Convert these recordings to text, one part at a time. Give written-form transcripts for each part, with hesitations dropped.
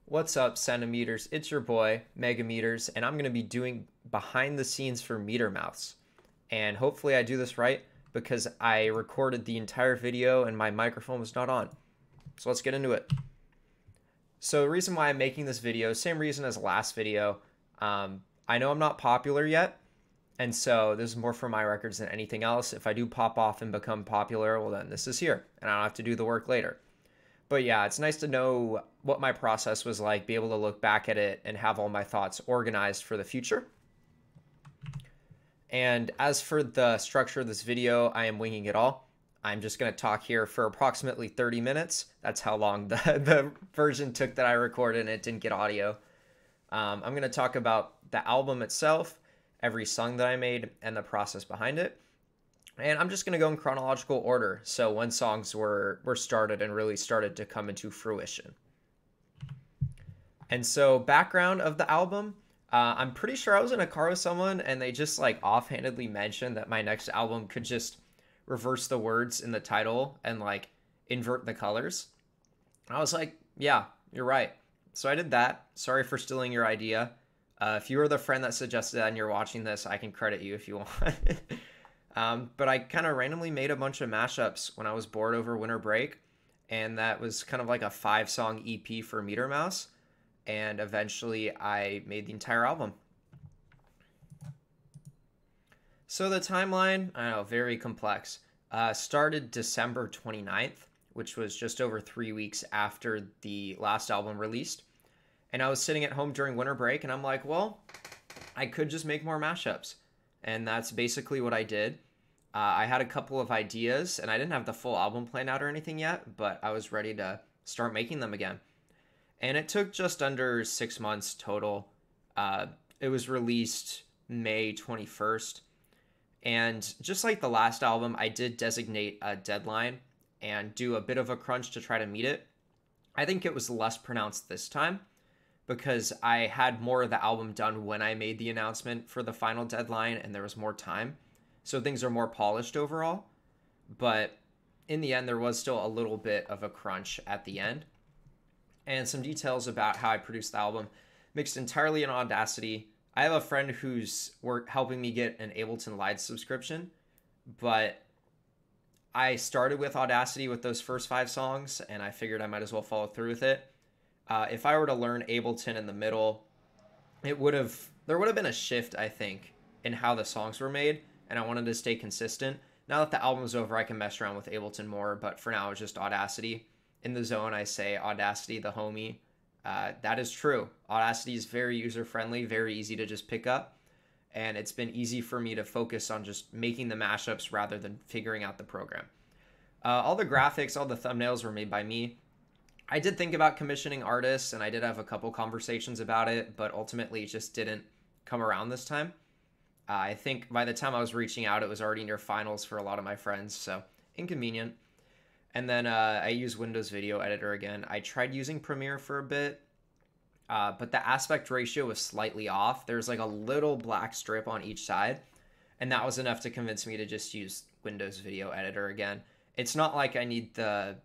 What's up, centimeters? It's your boy, Megameters, and I'm going to be doing behind the scenes for Meter Mouths. And hopefully I do this right because I recorded the entire video and my microphone was not on. So let's get into it. So the reason why I'm making this video, same reason as the last video. I know I'm not popular yet, and so this is more for my records than anything else. If I do pop off and become popular, well then this is here, and I don't have to do the work later. But yeah, it's nice to know what my process was like, be able to look back at it and have all my thoughts organized for the future. And as for the structure of this video, I am winging it all. I'm just going to talk here for approximately 30 minutes. That's how long the version took that I recorded and it didn't get audio. I'm going to talk about the album itself, every song that I made, and the process behind it. And I'm just going to go in chronological order, so when songs were started and really started to come into fruition. And so background of the album, I'm pretty sure I was in a car with someone and they just like offhandedly mentioned that my next album could just reverse the words in the title and like invert the colors. And I was like, yeah, you're right. So I did that. Sorry for stealing your idea. If you were the friend that suggested that and you're watching this, I can credit you if you want. But I kind of randomly made a bunch of mashups when I was bored over winter break, and that was kind of like a 5-song EP for Meter Mouse, and eventually I made the entire album. So the timeline, I don't know, very complex. Started December 29th, which was just over 3 weeks after the last album released, and I was sitting at home during winter break, and I'm like, well, I could just make more mashups, and that's basically what I did. I had a couple of ideas, and I didn't have the full album planned out or anything yet, but I was ready to start making them again. And it took just under 6 months total. It was released May 21st. And just like the last album, I did designate a deadline and do a bit of a crunch to try to meet it. I think it was less pronounced this time because I had more of the album done when I made the announcement for the final deadline and there was more time. So things are more polished overall, but in the end, there was still a little bit of a crunch at the end. And some details about how I produced the album, mixed entirely in Audacity. I have a friend who's helping me get an Ableton Live subscription, but I started with Audacity with those first 5 songs, and I figured I might as well follow through with it. If I were to learn Ableton in the middle, there would have been a shift, I think, in how the songs were made. And I wanted to stay consistent. Now that the album's over, I can mess around with Ableton more, but for now, it's just Audacity. In the zone, I say Audacity, the homie. That is true. Audacity is very user-friendly, very easy to just pick up, and it's been easy for me to focus on just making the mashups rather than figuring out the program. All the graphics, all the thumbnails were made by me. I did think about commissioning artists, and I did have a couple conversations about it, but ultimately it just didn't come around this time. I think by the time I was reaching out, it was already near finals for a lot of my friends, so inconvenient. And then I use Windows Video Editor again. I tried using Premiere for a bit, but the aspect ratio was slightly off. There's like a little black strip on each side, and that was enough to convince me to just use Windows Video Editor again. It's not like I need the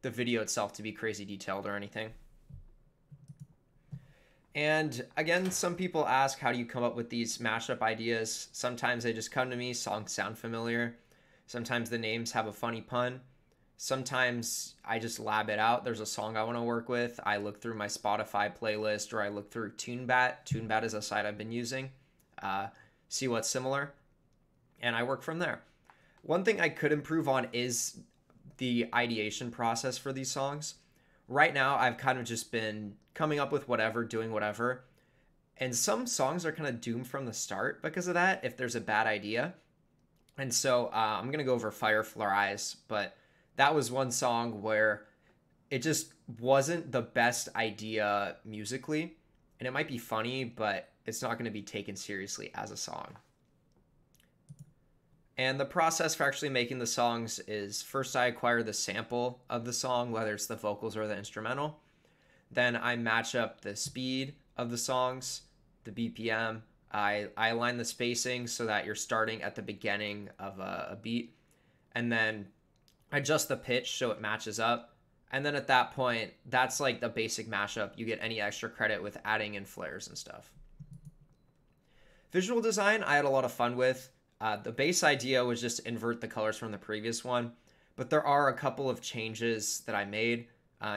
video itself to be crazy detailed or anything. And again, some people ask, how do you come up with these mashup ideas? Sometimes they just come to me, songs sound familiar. Sometimes the names have a funny pun. Sometimes I just lab it out. There's a song I want to work with. I look through my Spotify playlist or I look through TuneBat. TuneBat is a site I've been using. See what's similar. And I work from there. One thing I could improve on is the ideation process for these songs. Right now, I've kind of just been coming up with whatever, doing whatever. And some songs are kind of doomed from the start because of that, if there's a bad idea. And so I'm going to go over Fireflies, but that was one song where it just wasn't the best idea musically. And it might be funny, but it's not going to be taken seriously as a song. And the process for actually making the songs is first I acquire the sample of the song, whether it's the vocals or the instrumental. Then I match up the speed of the songs, the BPM. I align the spacing so that you're starting at the beginning of a beat. And then adjust the pitch so it matches up. And then at that point, that's like the basic mashup. You get any extra credit with adding in flares and stuff. Visual design, I had a lot of fun with. The base idea was just to invert the colors from the previous one, but there are a couple of changes that I made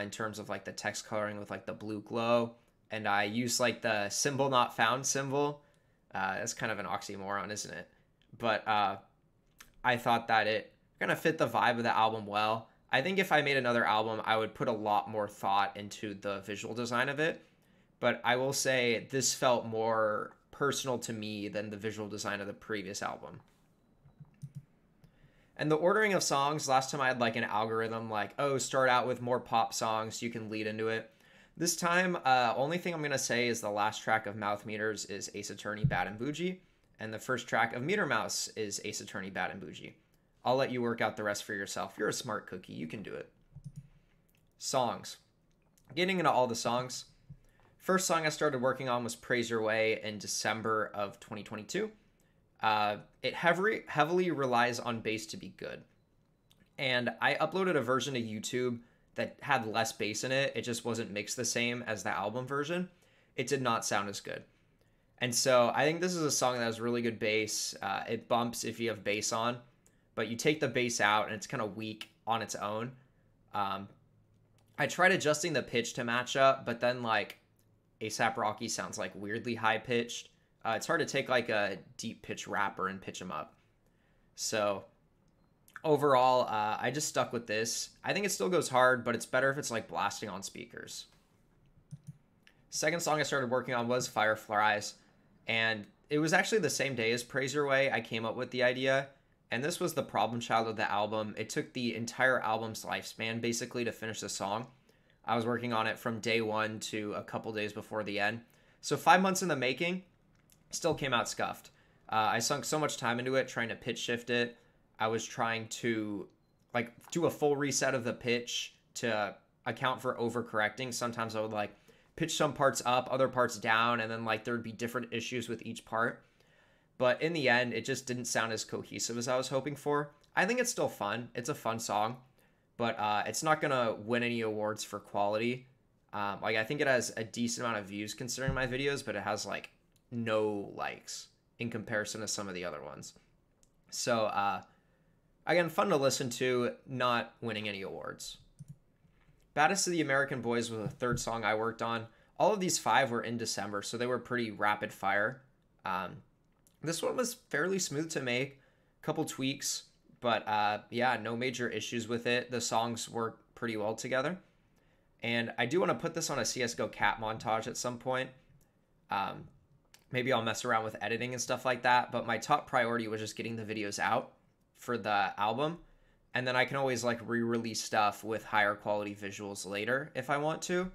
in terms of like the text coloring with like the blue glow, and I used like the symbol not found symbol. That's kind of an oxymoron, isn't it? But I thought that it kind of fit the vibe of the album well. I think if I made another album, I would put a lot more thought into the visual design of it. But I will say this felt more personal to me than the visual design of the previous album. And the ordering of songs, last time I had like an algorithm like, oh, start out with more pop songs, you can lead into it. This time, only thing I'm going to say is the last track of Mouth Meters is Ace Attorney, Bad and Bougie, and the first track of Meter Mouse is Ace Attorney, Bad and Bougie. I'll let you work out the rest for yourself. You're a smart cookie. You can do it. Songs. Getting into all the songs. First song I started working on was Praise Your Way in December of 2022. It heavily relies on bass to be good. And I uploaded a version to YouTube that had less bass in it. It just wasn't mixed the same as the album version. It did not sound as good. And so I think this is a song that has really good bass. It bumps if you have bass on, but you take the bass out and it's kind of weak on its own. I tried adjusting the pitch to match up, but then like A$AP Rocky sounds like weirdly high pitched. It's hard to take like a deep pitch rapper and pitch him up. So overall, I just stuck with this. I think it still goes hard, but it's better if it's like blasting on speakers. Second song I started working on was Fireflies, and it was actually the same day as Praise Your Way I came up with the idea, and this was the problem child of the album. It took the entire album's lifespan basically to finish the song. I was working on it from day one to a couple days before the end. So 5 months in the making, still came out scuffed. I sunk so much time into it, trying to pitch shift it. I was trying to like do a full reset of the pitch to account for overcorrecting. Sometimes I would like pitch some parts up, other parts down, and then like there would be different issues with each part. But in the end, it just didn't sound as cohesive as I was hoping for. I think it's still fun. It's a fun song, but it's not gonna win any awards for quality. Like I think it has a decent amount of views considering my videos, but it has like no likes in comparison to some of the other ones. So again, fun to listen to, not winning any awards. Baddest of the American Boys was the third song I worked on. All of these 5 were in December, so they were pretty rapid fire. This one was fairly smooth to make, a couple tweaks, but yeah, no major issues with it. The songs work pretty well together. And I do want to put this on a CSGO cat montage at some point. Maybe I'll mess around with editing and stuff like that, but my top priority was just getting the videos out for the album, and then I can always like re-release stuff with higher quality visuals later if I want to.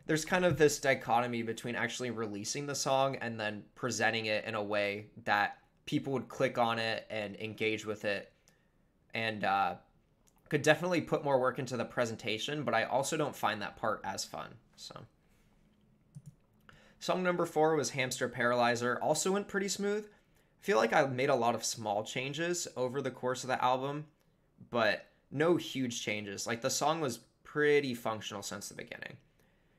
There's kind of this dichotomy between actually releasing the song and then presenting it in a way that people would click on it and engage with it, and could definitely put more work into the presentation, but I also don't find that part as fun. So song number 4 was Hamster Paralyzer. Also went pretty smooth. I feel like I made a lot of small changes over the course of the album, but no huge changes. Like the song was pretty functional since the beginning.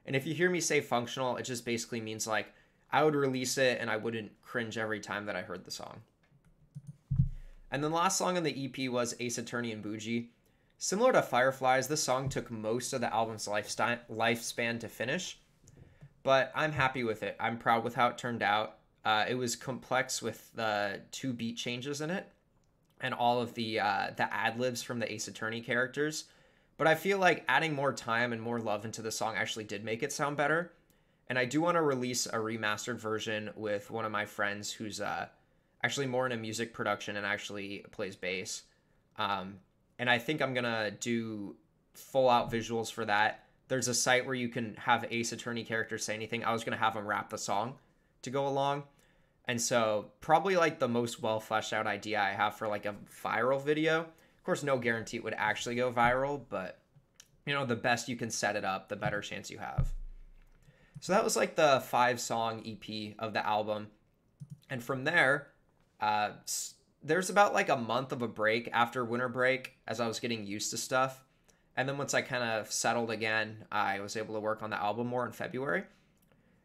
And if you hear me say functional, it just basically means like I would release it and I wouldn't cringe every time that I heard the song. And then the last song on the EP was Ace Attorney and Bougie. Similar to Fireflies, this song took most of the album's lifespan to finish, but I'm happy with it. I'm proud with how it turned out. It was complex with the 2 beat changes in it and all of the ad-libs from the Ace Attorney characters. But I feel like adding more time and more love into the song actually did make it sound better. And I do want to release a remastered version with one of my friends who's actually more into music production and actually plays bass. And I think I'm going to do full-out visuals for that. There's a site where you can have Ace Attorney characters say anything. I was going to have them rap the song to go along. And so probably like the most well fleshed out idea I have for like a viral video. Of course, no guarantee it would actually go viral, but you know, the best you can set it up, the better chance you have. So that was like the 5-song EP of the album. And from there, there's about like a month of a break after winter break as I was getting used to stuff. And then once I kind of settled again, I was able to work on the album more in February.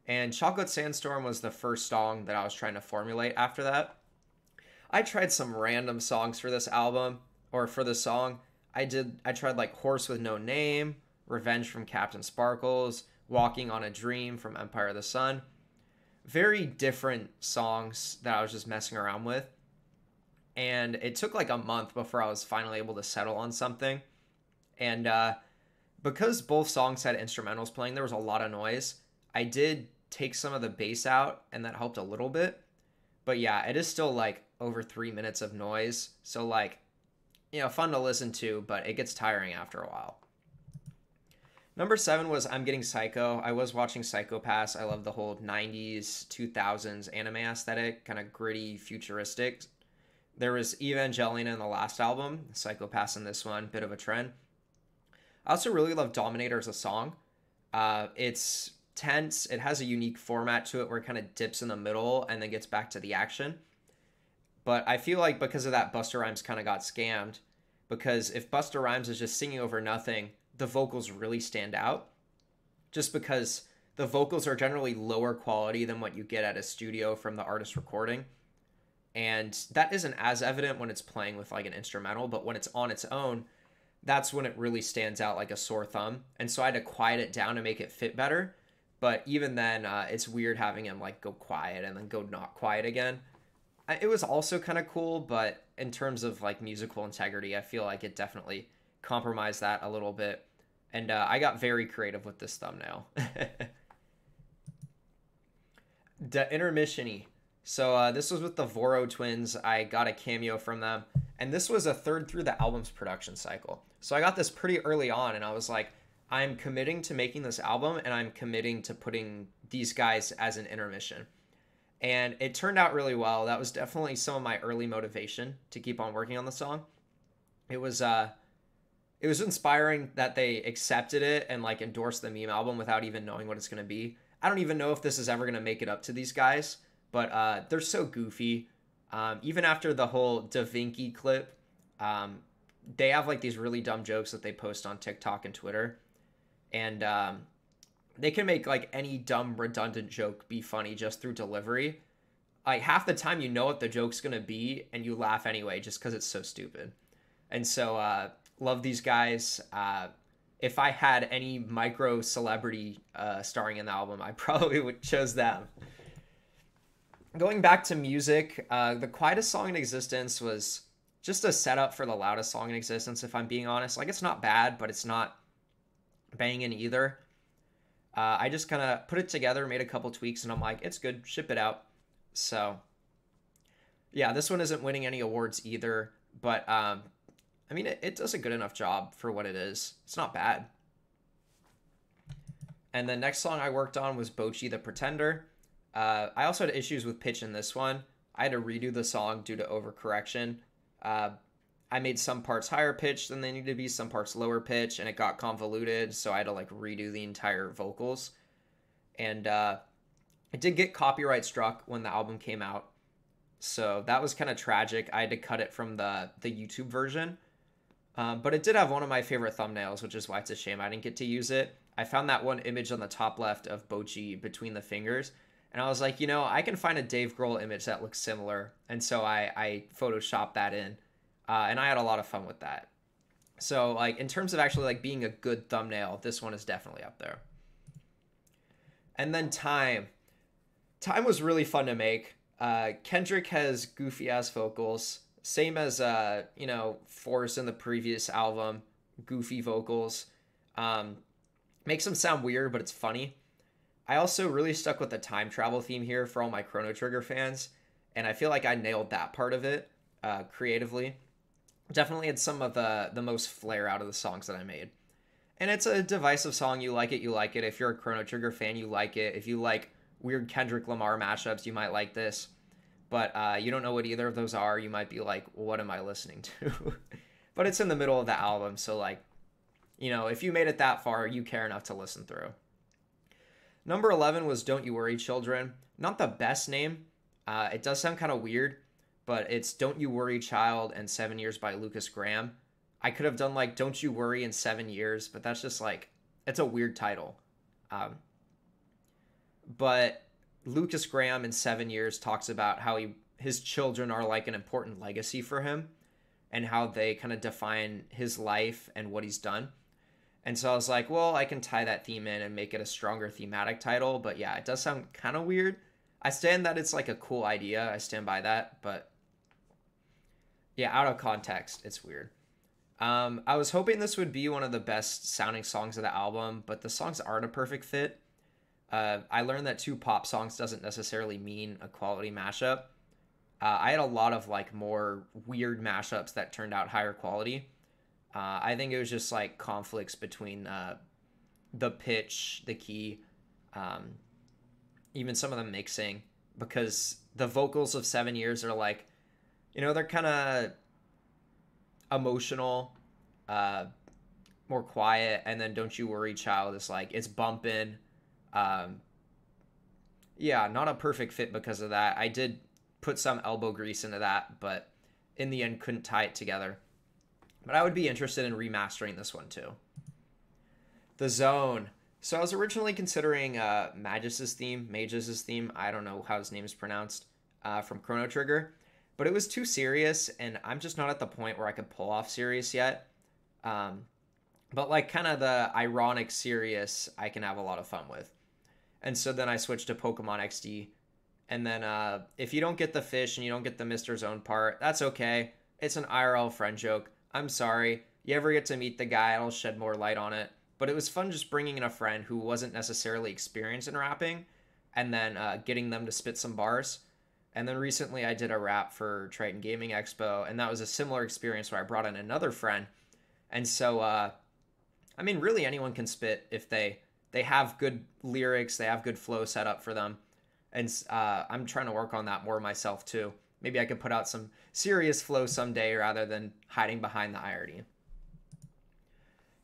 And Chocolate Sandstorm was the first song that I was trying to formulate after that. I tried some random songs for this album, or for this song. I tried like Horse with No Name, Revenge from Captain Sparkles, Walking on a Dream from Empire of the Sun. Very different songs that I was just messing around with. And it took like a month before I was finally able to settle on something. And because both songs had instrumentals playing, there was a lot of noise. I did take some of the bass out, and that helped a little bit. But yeah, it is still like over 3 minutes of noise. So like, fun to listen to, but it gets tiring after a while. Number 7 was I'm Getting Psycho. I was watching Psycho Pass. I love the whole 90s, 2000s anime aesthetic, kind of gritty, futuristic. There was Evangelina in the last album, Psycho Pass in this one, bit of a trend. I also really love Dominator as a song. It's tense. It has a unique format to it where it kind of dips in the middle and then gets back to the action. But I feel like because of that, Busta Rhymes kind of got scammed. Because if Busta Rhymes is just singing over nothing, the vocals really stand out. Just because the vocals are generally lower quality than what you get at a studio from the artist recording. And that isn't as evident when it's playing with like an instrumental, but when it's on its own, that's when it really stands out like a sore thumb. And so I had to quiet it down to make it fit better. But even then, it's weird having him like go quiet and then go not quiet again. It was also kind of cool, but in terms of like musical integrity, I feel like it definitely compromised that a little bit. And I got very creative with this thumbnail. The Intermission-y. So this was with the Voro twins. I got a cameo from them. And this was a third through the album's production cycle. So I got this pretty early on, and I was like, I'm committing to making this album, and I'm committing to putting these guys as an intermission. And it turned out really well. That was definitely some of my early motivation to keep on working on the song. It was inspiring that they accepted it and like endorsed the meme album without even knowing what it's going to be. I don't even know if this is ever going to make it up to these guys, but they're so goofy. Even after the whole Da Vinci clip, they have like these really dumb jokes that they post on TikTok and Twitter. And they can make like any dumb, redundant joke be funny just through delivery. Like half the time you know what the joke's going to be and you laugh anyway just because it's so stupid. And so love these guys. If I had any micro celebrity starring in the album, I probably would chose them. Going back to music, the quietest song in existence was just a setup for the loudest song in existence, if I'm being honest. Like, it's not bad, but it's not banging either. I just kind of put it together, made a couple tweaks, and I'm like, it's good, ship it out. So, yeah, this one isn't winning any awards either, but, I mean, it does a good enough job for what it is. It's not bad. And the next song I worked on was Bocchi the Pretender. I also had issues with pitch in this one. I had to redo the song due to overcorrection. I made some parts higher pitched than they needed to be, some parts lower pitch, and it got convoluted, so I had to like redo the entire vocals. And I did get copyright struck when the album came out, so that was kind of tragic. I had to cut it from the YouTube version, but it did have one of my favorite thumbnails, which is why it's a shame I didn't get to use it. I found that one image on the top left of Bocchi between the fingers, and I was like, I can find a Dave Grohl image that looks similar, and so I photoshopped that in. And I had a lot of fun with that. So, like, in terms of actually, like, being a good thumbnail, this one is definitely up there. And then Time. Time was really fun to make. Kendrick has goofy-ass vocals. Same as, Forrest in the previous album. Goofy vocals. Makes them sound weird, but it's funny. I also really stuck with the time travel theme here for all my Chrono Trigger fans. And I feel like I nailed that part of it creatively. Definitely had some of the most flair out of the songs that I made. And it's a divisive song. You like it, you like it. If you're a Chrono Trigger fan, you like it. If you like weird Kendrick Lamar mashups, you might like this. But you don't know what either of those are. You might be like, what am I listening to? But it's in the middle of the album. So, like, if you made it that far, you care enough to listen through. Number 11 was Don't You Worry, Children. Not the best name. It does sound kind of weird. But it's Don't You Worry, Child and 7 Years by Lucas Graham. I could have done like Don't You Worry in 7 years, but that's just like, it's a weird title. Um, but Lucas Graham in 7 years talks about how his children are like an important legacy for him and how they kind of define his life and what he's done. And so I was like, well, I can tie that theme in and make it a stronger thematic title. But yeah, it does sound kind of weird. I stand that it's like a cool idea. I stand by that. But yeah, out of context, it's weird. I was hoping this would be one of the best sounding songs of the album, but the songs aren't a perfect fit. I learned that two pop songs doesn't necessarily mean a quality mashup. I had a lot of like more weird mashups that turned out higher quality. I think it was just like conflicts between the pitch, the key, um, even some of the mixing, because the vocals of 7 years are like, they're kind of emotional, uh, more quiet, and then Don't You Worry Child is like, it's bumping. Um, yeah, not a perfect fit because of that. I did put some elbow grease into that, but in the end couldn't tie it together. But I would be interested in remastering this one too. The Zone. So I was originally considering Magus' theme. I don't know how his name is pronounced, from Chrono Trigger. But it was too serious, and I'm just not at the point where I could pull off serious yet. But like kind of the ironic serious, I can have a lot of fun with. And so then I switched to Pokemon XD. And then if you don't get the fish and you don't get the Mr. Zone part, that's okay. It's an IRL friend joke. I'm sorry. You ever get to meet the guy, I'll shed more light on it. But it was fun just bringing in a friend who wasn't necessarily experienced in rapping and then getting them to spit some bars. And then recently I did a rap for Triton Gaming Expo, and that was a similar experience where I brought in another friend. And so, I mean, really anyone can spit if they have good lyrics, they have good flow set up for them. And I'm trying to work on that more myself too. Maybe I could put out some serious flow someday rather than hiding behind the irony.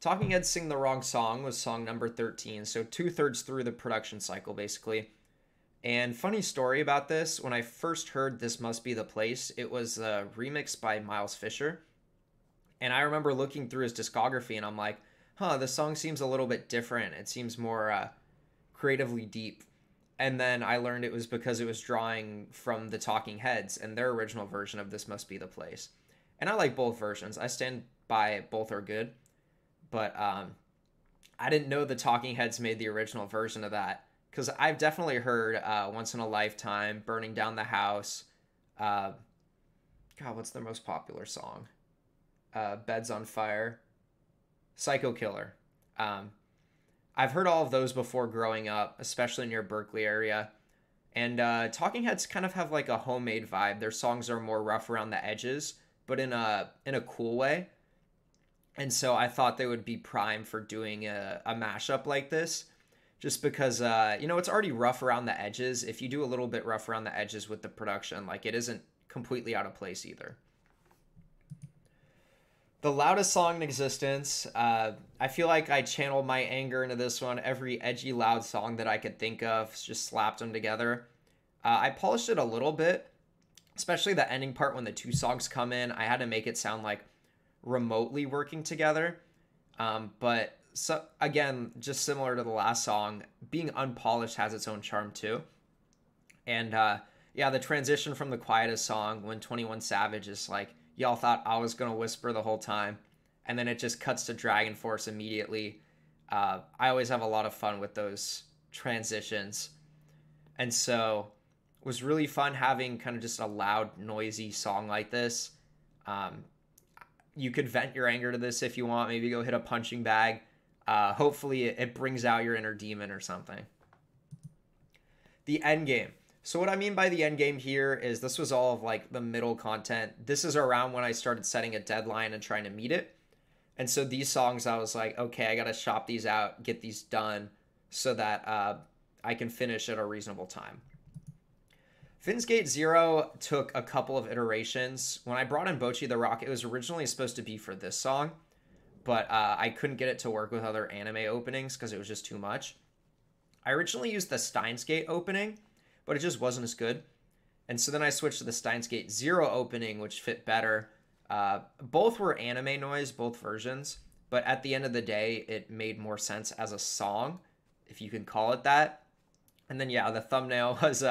Talking Heads Sing the Wrong Song was song number 13, so 2/3 through the production cycle, basically. And funny story about this, when I first heard This Must Be the Place, it was a remix by Miles Fisher. And I remember looking through his discography and I'm like, this song seems a little bit different. It seems more creatively deep. And then I learned it was because it was drawing from the Talking Heads and their original version of This Must Be the Place. And I like both versions. I stand by both are good. But I didn't know the Talking Heads made the original version of that. Because I've definitely heard Once in a Lifetime, Burning Down the House. God, what's their most popular song? Beds on Fire. Psycho Killer. I've heard all of those before growing up, especially near Berkeley area. And Talking Heads kind of have like a homemade vibe. Their songs are more rough around the edges, but in a cool way. And so I thought they would be prime for doing a mashup like this. Just because, it's already rough around the edges. If you do a little bit rough around the edges with the production, like it isn't completely out of place either. The loudest song in existence. I feel like I channeled my anger into this one. Every edgy, loud song that I could think of, just slapped them together. I polished it a little bit, especially the ending part when the two songs come in. I had to make it sound like remotely working together. But so again, just similar to the last song, being unpolished has its own charm too. And the transition from the quietest song when 21 Savage is like, y'all thought I was gonna whisper the whole time, and then it just cuts to Dragon Force immediately. I always have a lot of fun with those transitions, and so it was really fun having kind of just a loud, noisy song like this. You could vent your anger to this if you want. Maybe go hit a punching bag. Hopefully it brings out your inner demon or something. The end game. So what I mean by the end game here is this was all of like the middle content. This is around when I started setting a deadline and trying to meet it. And so these songs, I was like, okay, I got to shop these out, get these done so that I can finish at a reasonable time. Finn's Gate Zero took a couple of iterations. When I brought in Bocchi the Rock, it was originally supposed to be for this song, but I couldn't get it to work with other anime openings because it was just too much. I originally used the Steins Gate opening, but it just wasn't as good. And so then I switched to the Steins Gate Zero opening, which fit better. Both were anime noise, both versions, but at the end of the day, it made more sense as a song, if you can call it that. And then, yeah, the thumbnail was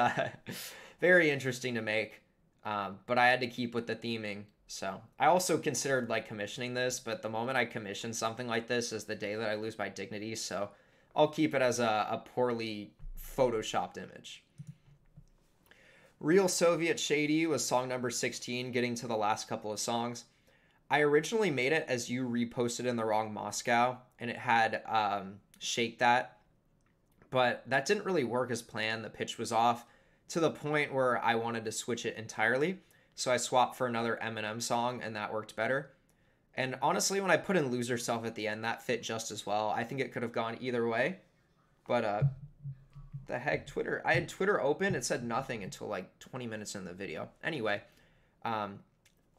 very interesting to make, but I had to keep with the theming. So I also considered like commissioning this, but the moment I commission something like this is the day that I lose my dignity. So I'll keep it as a poorly photoshopped image. Real Soviet Shady was song number 16, getting to the last couple of songs. I originally made it as you reposted in the wrong Moscow, and it had Shake That, but that didn't really work as planned. The pitch was off to the point where I wanted to switch it entirely. So I swapped for another Eminem song, and that worked better. And honestly, when I put in Lose Yourself at the end, that fit just as well. I think it could have gone either way. But the heck, Twitter. I had Twitter open. It said nothing until like 20 minutes in the video. Anyway,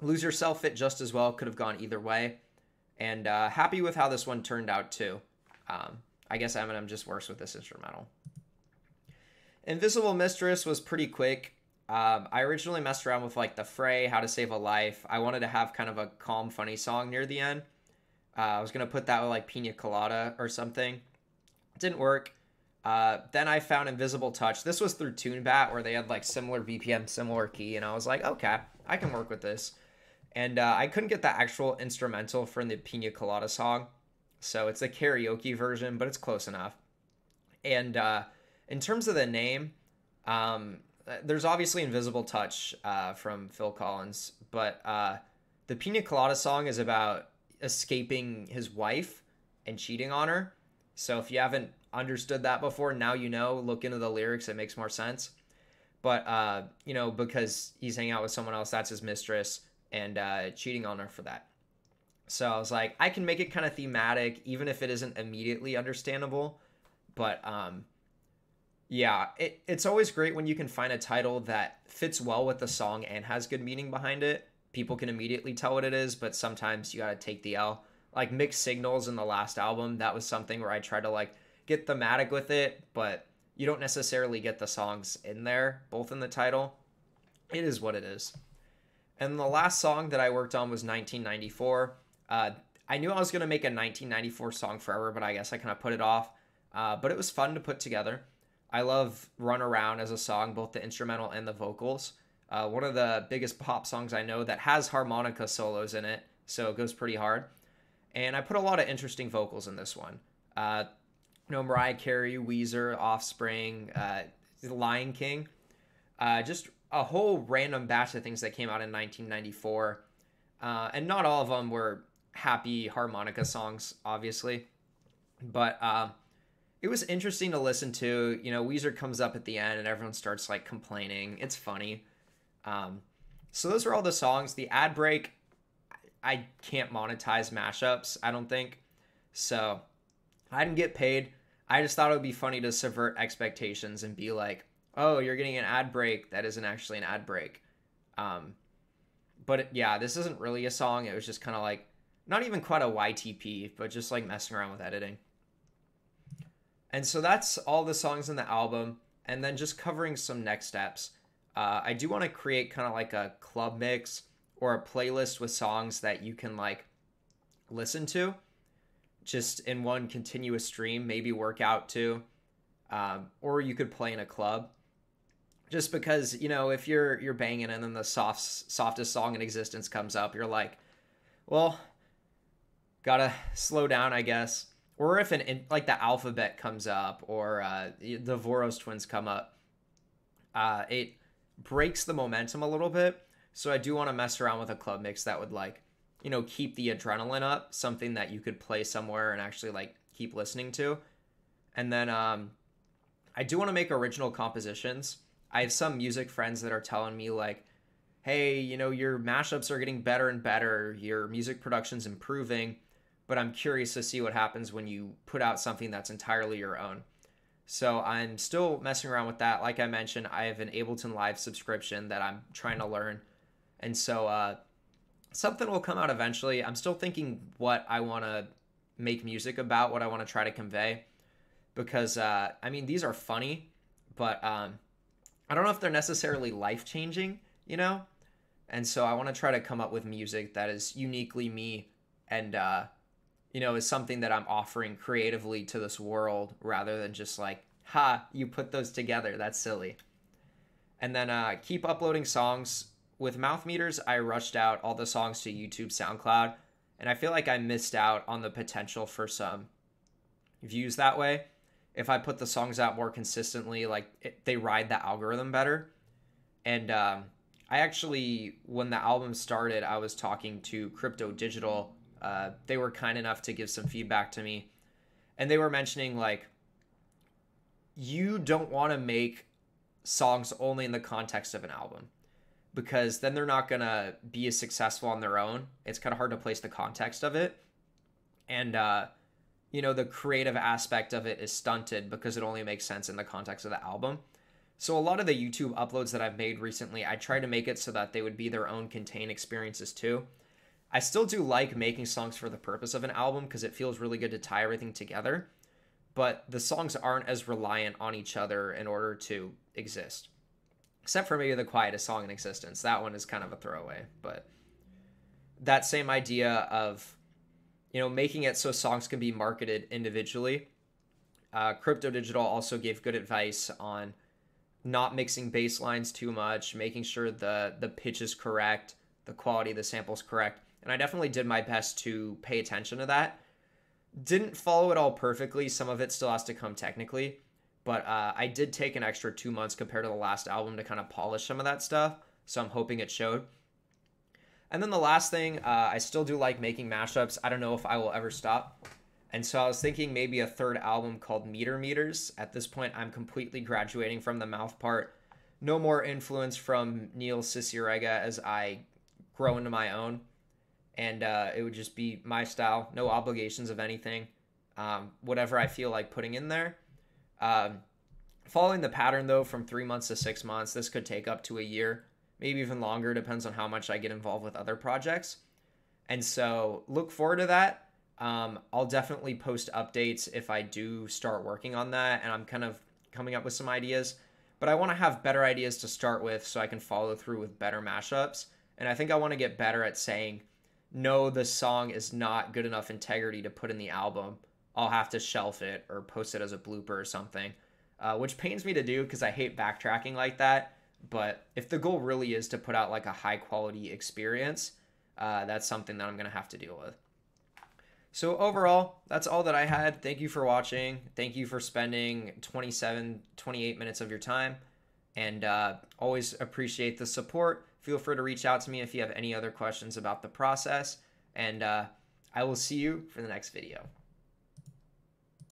Lose Yourself fit just as well. Could have gone either way. And happy with how this one turned out too. I guess Eminem just works with this instrumental. Invisible Mistress was pretty quick. I originally messed around with like The Fray, How to Save a Life. I wanted to have kind of a calm, funny song near the end. I was going to put that with like Pina Colada or something. It didn't work. Then I found Invisible Touch. This was through TuneBat where they had like similar BPM, similar key. And I was like, okay, I can work with this. And I couldn't get the actual instrumental from the Pina Colada song. So it's a karaoke version, but it's close enough. And in terms of the name, there's obviously Invisible Touch from Phil Collins, but the Pina Colada song is about escaping his wife and cheating on her. So if you haven't understood that before, now you know. Look into the lyrics, it makes more sense. But, because he's hanging out with someone else, that's his mistress, and cheating on her for that. So I was like, I can make it kind of thematic, even if it isn't immediately understandable. But yeah, it's always great when you can find a title that fits well with the song and has good meaning behind it. People can immediately tell what it is, but sometimes you gotta take the L. Like Mixed Signals in the last album, that was something where I tried to like get thematic with it, but you don't necessarily get the songs in there, both in the title. It is what it is. And the last song that I worked on was 1994. I knew I was going to make a 1994 song forever, but I guess I kind of put it off. But it was fun to put together. I love Run Around as a song, both the instrumental and the vocals. One of the biggest pop songs I know that has harmonica solos in it, so it goes pretty hard. And I put a lot of interesting vocals in this one. Mariah Carey, Weezer, Offspring, Lion King. Just a whole random batch of things that came out in 1994. And not all of them were happy harmonica songs, obviously. But it was interesting to listen to. Weezer comes up at the end and everyone starts like complaining. It's funny. So those are all the songs. The ad break, I can't monetize mashups, I don't think. So I didn't get paid. I just thought it would be funny to subvert expectations and be like, oh, you're getting an ad break. That isn't actually an ad break. But yeah, this isn't really a song. It was just kind of like, not even quite a YTP, but just like messing around with editing. And so that's all the songs in the album. And then just covering some next steps. I do want to create kind of like a club mix or a playlist with songs that you can like listen to just in one continuous stream, maybe work out to, or you could play in a club. Just because, if you're banging and then the softest song in existence comes up, you're like, well, gotta slow down, I guess. Or if like the alphabet comes up or the Voros twins come up, it breaks the momentum a little bit. So I do want to mess around with a club mix that would like, keep the adrenaline up, something that you could play somewhere and actually like keep listening to. And then I do want to make original compositions. I have some music friends that are telling me like, hey, your mashups are getting better and better. Your music production's improving, but I'm curious to see what happens when you put out something that's entirely your own. So I'm still messing around with that. Like I mentioned, I have an Ableton Live subscription that I'm trying to learn. And so something will come out eventually. I'm still thinking what I want to make music about, what I want to try to convey. Because, these are funny, but I don't know if they're necessarily life-changing, And And so I want to try to come up with music that is uniquely me and, is something that I'm offering creatively to this world rather than just like, ha, you put those together. That's silly. And then keep uploading songs. With Mouth Meters, I rushed out all the songs to YouTube, SoundCloud, and I feel like I missed out on the potential for some views that way. If I put the songs out more consistently, they ride the algorithm better. And I actually, when the album started, I was talking to Crypto Digital. They were kind enough to give some feedback to me. And they were mentioning, like, you don't want to make songs only in the context of an album, because then they're not going to be as successful on their own. It's kind of hard to place the context of it. And, the creative aspect of it is stunted because it only makes sense in the context of the album. So a lot of the YouTube uploads that I've made recently, I try to make it so that they would be their own contained experiences too. I still do like making songs for the purpose of an album because it feels really good to tie everything together. But the songs aren't as reliant on each other in order to exist. Except for maybe the quietest song in existence. That one is kind of a throwaway. But that same idea of, making it so songs can be marketed individually. Crypto Digital also gave good advice on not mixing bass lines too much, making sure the pitch is correct, the quality of the sample is correct. And I definitely did my best to pay attention to that. Didn't follow it all perfectly. Some of it still has to come technically. But I did take an extra 2 months compared to the last album to kind of polish some of that stuff. So I'm hoping it showed. And then the last thing, I still do like making mashups. I don't know if I will ever stop. And so I was thinking maybe a third album called Meter Meters. At this point, I'm completely graduating from the mouth part. No more influence from Neil Cicierega as I grow into my own. And it would just be my style. No obligations of anything. Whatever I feel like putting in there. Following the pattern, though, from 3 months to 6 months, this could take up to a year. Maybe even longer. Depends on how much I get involved with other projects. And so look forward to that. I'll definitely post updates if I do start working on that, and I'm kind of coming up with some ideas. But I want to have better ideas to start with so I can follow through with better mashups. And I think I want to get better at saying, no, this song is not good enough integrity to put in the album. I'll have to shelf it or post it as a blooper or something, which pains me to do because I hate backtracking like that. But if the goal really is to put out like a high quality experience, that's something that I'm going to have to deal with. So overall, that's all that I had. Thank you for watching. Thank you for spending 28 minutes of your time. And always appreciate the support. Feel free to reach out to me if you have any other questions about the process. And I will see you for the next video.